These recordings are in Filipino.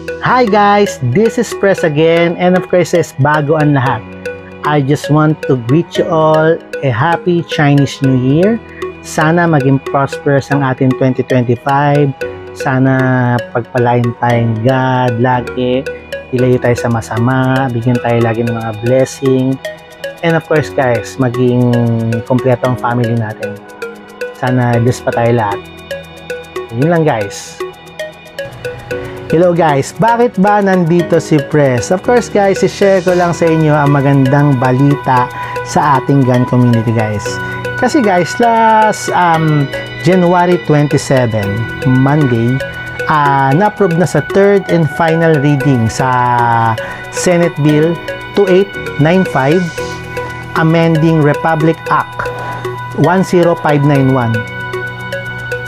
Hi guys, this is Press again, and of course bago ang lahat. I just want to greet you all a happy Chinese New Year. Sana maging prosperous ang ating 2025. Sana pagpalain tayong God lagi. Ilayo tayo sa masama, bigyan tayo lagi ng mga blessing. And of course guys, maging kompleto ang family natin. Sana bless pa tayo lahat. Yun lang guys. Hello guys, bakit ba nandito si Press? Of course guys, i-share ko lang sa inyo ang magandang balita sa ating gun community guys. Kasi guys, last January 27, Monday, na-approve na sa third and final reading sa Senate Bill 2895, amending Republic Act 10591.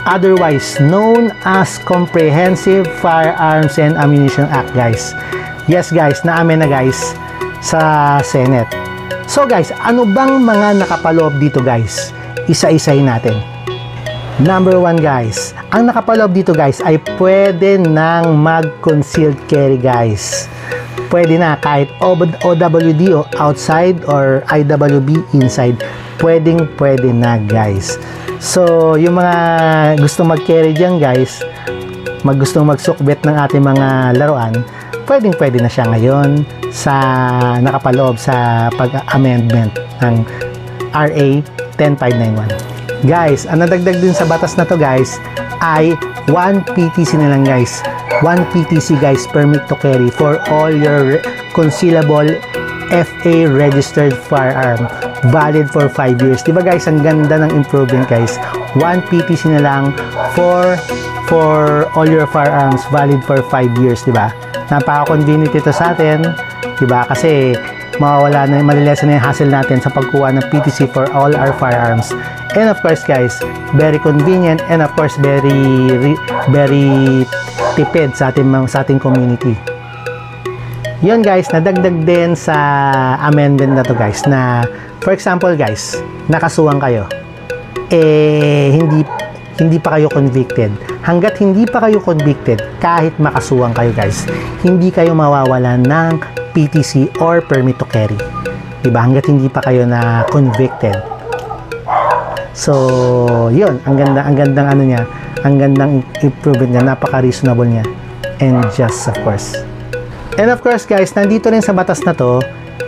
Otherwise known as Comprehensive Firearms and Ammunition Act guys. Yes guys, na-amen na guys sa Senate. So guys, ano bang mga nakapaloob dito guys? Isa-isahin natin. Number 1 guys, ang nakapaloob dito guys ay pwede nang mag-concealed carry guys. Pwede na kahit OWD o outside or IWB inside. Pwede na guys. So, yung mga gustong mag-carry dyan guys, gustong magsukbit ng ating mga laruan, pwede na siya ngayon sa nakapaloob sa pag-amendment ng RA 10591. Guys, ang nadagdag din sa batas na to guys ay 1 PTC na lang guys. 1 PTC guys, permit to carry for all your concealable FA registered firearm, valid for 5 years. Diba guys, ang ganda ng improvement guys. 1 PTC na lang for all your firearms, valid for 5 years, diba? Napaka-convenient ito sa atin, diba? Kasi malilesen na yung hassle natin sa pagkuha ng PTC for all our firearms. And of course guys, very convenient and of course very tipid sa ating community. Yun guys, nadagdag din sa amendment na to guys na for example guys, nakasuhan kayo. Hindi pa kayo convicted. Hanggat hindi pa kayo convicted, kahit makasuhan kayo guys, hindi kayo mawawalan ng PTC or permit to carry. Diba? Hanggat hindi pa kayo na convicted. So, yun, ang gandang ano niya, ang gandang improvement niya, napaka-reasonable niya. And just of course. And of course guys, nandito rin sa batas na to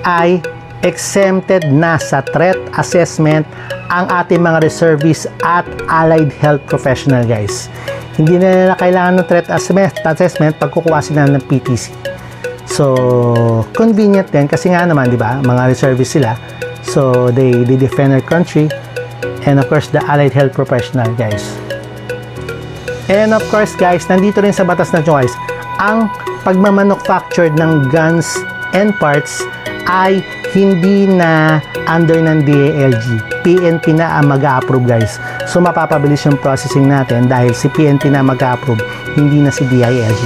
ay exempted na sa threat assessment ang ating mga reservists at allied health professional guys. Hindi na nila kailangan ng threat assessment pag kukuha sila ng PTC. So, convenient din kasi nga naman, di ba, mga reservists sila. So, they defend our country. And of course, the allied health professional guys. And of course guys, nandito rin sa batas na to guys, ang pagmamanufacture ng guns and parts ay hindi na under ng DILG. PNP na ang mag-a-approve guys. So mapapabilis yung processing natin dahil si PNP na mag-a-approve, hindi na si DILG.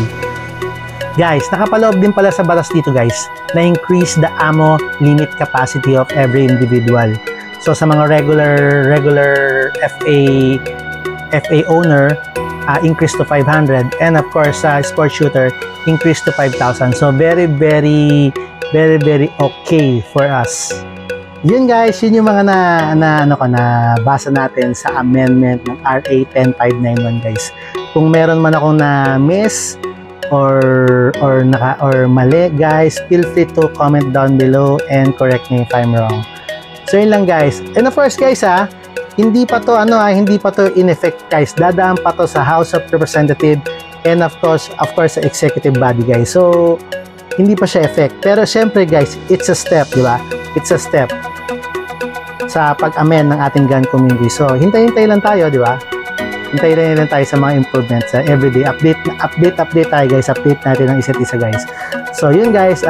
Guys, nakapaloob din pala sa batas dito guys na increase the ammo limit capacity of every individual. So sa mga regular FA owner, increase to 500, and of course sa sport shooter increase to 5,000. So very okay for us. Yun guys, yun yung mga nabasa natin sa amendment ng RA 10591 guys. Kung meron man akong na miss or mali guys, feel free to comment down below and correct me if I'm wrong. So yun lang guys. And of course guys hindi pa to in effect guys. Dadaan pa to sa House of Representatives and of course sa executive body guys. So hindi pa siya effect. Pero syempre guys, it's a step, di ba? It's a step sa pag-amend ng ating gun community. So hintay-hintay lang tayo, di ba? Hintayin lang tayo sa mga improvements sa everyday update tayo guys. Update natin ang isa't isa guys. So yun guys,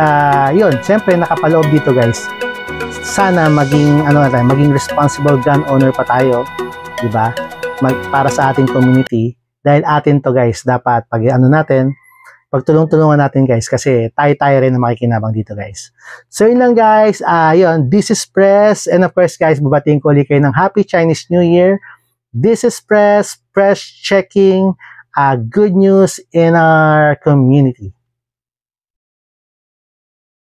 yun, syempre nakapaloob dito guys. Sana maging responsible gun owner pa tayo, di ba? Para sa ating community, dahil atin to guys, dapat pagtulong-tulungan natin guys kasi tayo rin na makikinabang dito guys. So yun lang guys, yun, this is Press, and of course guys, babatiin ko ulit kayo ng Happy Chinese New Year. This is Press checking good news in our community.